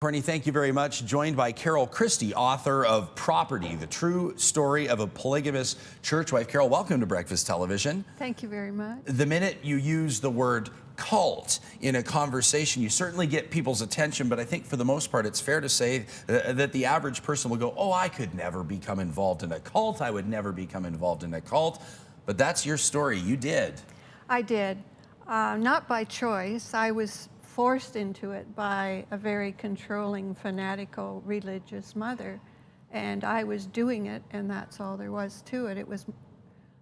Courtney, thank you very much. Joined by Carol Christie, author of Property, the true story of a polygamous church wife. Carol, welcome to Breakfast Television. Thank you very much. The minute you use the word cult in a conversation, you certainly get people's attention, but I think for the most part, it's fair to say that the average person will go, oh, I could never become involved in a cult. I would never become involved in a cult. But that's your story. You did. I did. Not by choice. I was forced into it by a very controlling, fanatical, religious mother. And I was doing it, and that's all there was to it. It was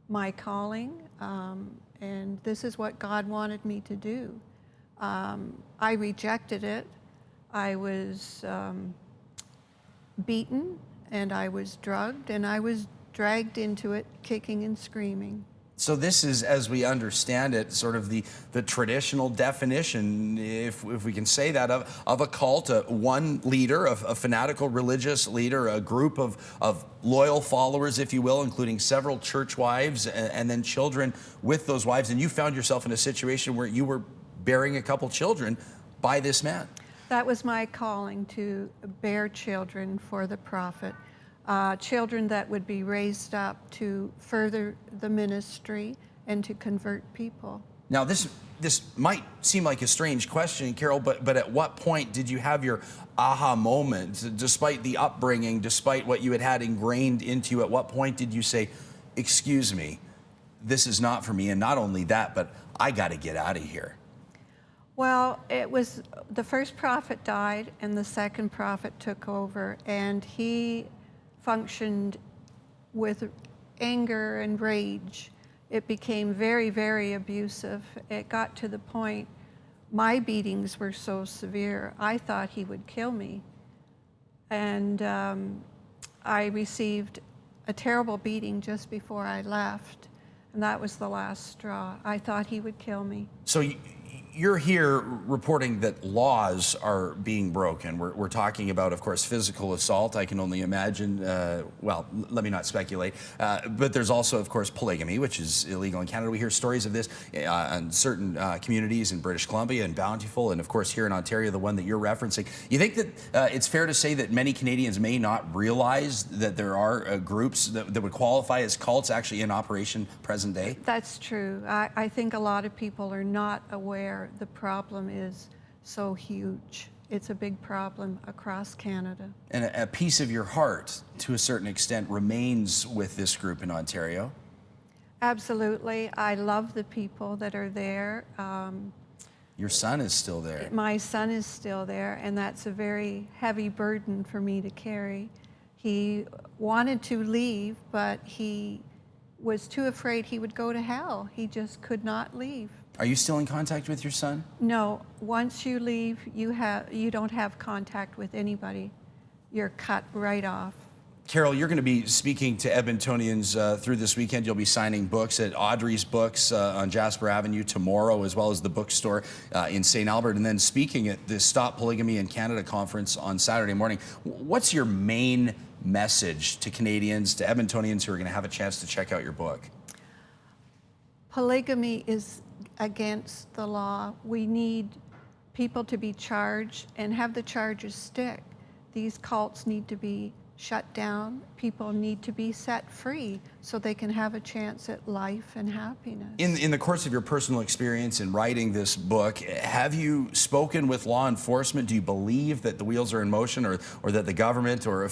my calling, and this is what God wanted me to do. I rejected it. I was beaten, and I was drugged, and I was dragged into it, kicking and screaming. So this is, as we understand it, sort of the traditional definition, if we can say that, of a cult, one leader, a fanatical religious leader, a group of loyal followers, if you will, including several church wives and then children with those wives. And you found yourself in a situation where you were bearing a couple children by this man. That was my calling, to bear children for the prophet. Children that would be raised up to further the ministry and to convert people. Now, this might seem like a strange question, Carol, but at what point did you have your aha moment, despite the upbringing, despite what you had ingrained into you? At what point did you say, excuse me, this is not for me, and not only that, but I got to get out of here? Well, it was the first prophet died, and the second prophet took over, and he functioned with anger and rage. It became very, very abusive. It got to the point, my beatings were so severe, I thought he would kill me. And I received a terrible beating just before I left, and that was the last straw. I thought he would kill me. So you're here reporting that laws are being broken. We're talking about, of course, physical assault. I can only imagine, well, let me not speculate. But there's also, of course, polygamy, which is illegal in Canada. We hear stories of this in certain communities in British Columbia and Bountiful, and of course here in Ontario, the one that you're referencing. You think that it's fair to say that many Canadians may not realize that there are groups that would qualify as cults actually in operation present day? That's true. I think a lot of people are not aware. The problem is so huge. It's a big problem across Canada. And a piece of your heart, to a certain extent, remains with this group in Ontario? Absolutely. I love the people that are there. Your son is still there. My son is still there, and that's a very heavy burden for me to carry. He wanted to leave, but he was too afraid he would go to hell. He just could not leave. Are you still in contact with your son? No. Once you leave, you don't have contact with anybody. You're cut right off. Carol, you're going to be speaking to Edmontonians through this weekend. You'll be signing books at Audrey's Books on Jasper Avenue tomorrow, as well as the bookstore in St. Albert, and then speaking at the Stop Polygamy in Canada conference on Saturday morning. What's your main message to Canadians, to Edmontonians who are going to have a chance to check out your book? Polygamy is against the law. We need people to be charged and have the charges stick. These cults need to be shut down. People need to be set free so they can have a chance at life and happiness. In the course of your personal experience in writing this book, have you spoken with law enforcement? Do you believe that the wheels are in motion, or that the government or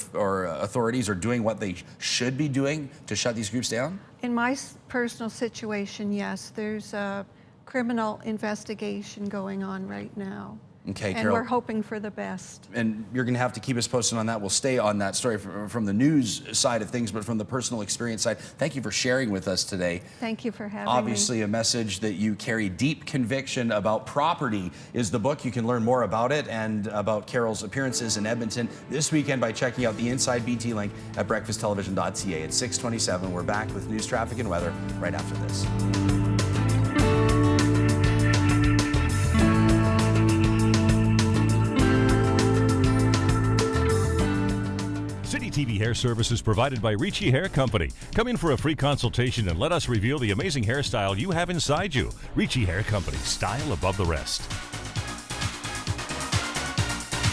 authorities are doing what they should be doing to shut these groups down? In my personal situation, yes. There's a criminal investigation going on right now. Okay, and Carol, we're hoping for the best. And you're going to have to keep us posted on that. We'll stay on that story from the news side of things, but from the personal experience side. Thank you for sharing with us today. Thank you for having Obviously, me. a message that you carry deep conviction about. Property is the book. You can learn more about it and about Carol's appearances in Edmonton this weekend by checking out the Inside BT link at breakfasttelevision.ca. It's 6:27. We're back with news, traffic, and weather right after this. Citytv hair services provided by Ricci Hair Company. Come in for a free consultation and let us reveal the amazing hairstyle you have inside you. Ricci Hair Company, style above the rest.